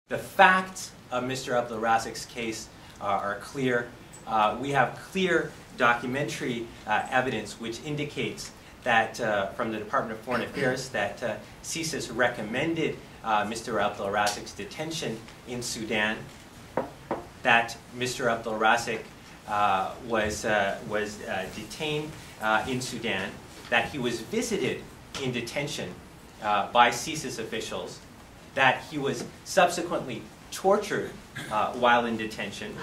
The facts of Mr. Abdelrazik's case are clear. We have clear documentary evidence which indicates that from the Department of Foreign Affairs that CSIS recommended Mr. Abdelrazik's detention in Sudan, that Mr. Abdelrazik was detained in Sudan, that he was visited in detention by CSIS officials, that he was subsequently tortured while in detention,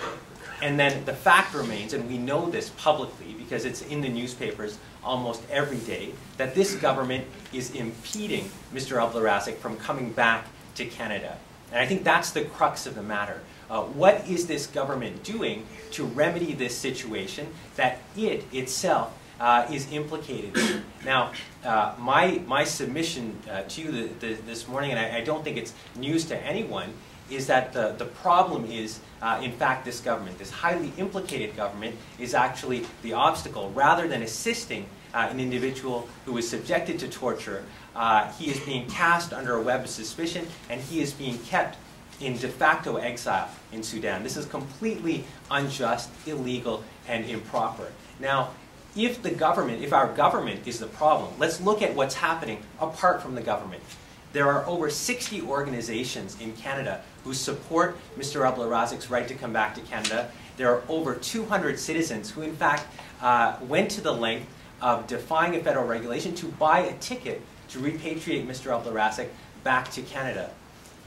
and then the fact remains, and we know this publicly because it's in the newspapers almost every day, that this government is impeding Mr. Abdelrazik from coming back to Canada. And I think that's the crux of the matter. What is this government doing to remedy this situation that it itself is implicated in? Now, my submission to you this morning, and I don't think it's news to anyone, is that the problem is, in fact, this government, this highly implicated government, is actually the obstacle. Rather than assisting an individual who is subjected to torture, he is being cast under a web of suspicion, and he is being kept in de facto exile in Sudan. This is completely unjust, illegal, and improper. Now, if our government is the problem, let's look at what's happening apart from the government. There are over 60 organizations in Canada who support Mr. Abdelrazik's right to come back to Canada. There are over 200 citizens who, in fact, went to the length of defying a federal regulation to buy a ticket to repatriate Mr. Abdelrazik back to Canada.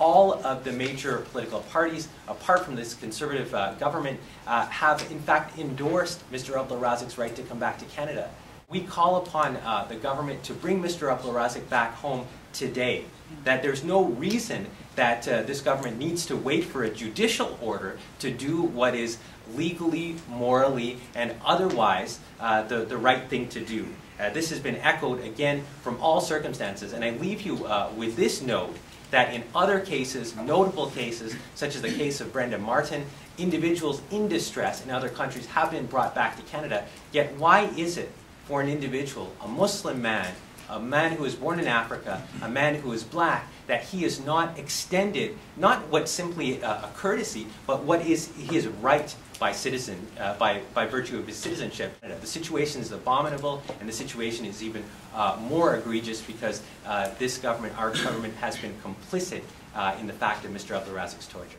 All of the major political parties, apart from this conservative government, have in fact endorsed Mr. Abdelrazik's right to come back to Canada. We call upon the government to bring Mr. Abdelrazik back home today. That there's no reason that this government needs to wait for a judicial order to do what is legally, morally, and otherwise the right thing to do. This has been echoed again from all circumstances, and I leave you with this note, that in other cases, notable cases, such as the case of Brenda Martin, individuals in distress in other countries have been brought back to Canada. Yet why is it for an individual, a Muslim man, a man who was born in Africa, a man who is black, that he is not extended, not what's simply a courtesy, but what is his right by virtue of his citizenship? The situation is abominable, and the situation is even more egregious because this government, our government, has been complicit in the fact of Mr. Abdelrazik's torture.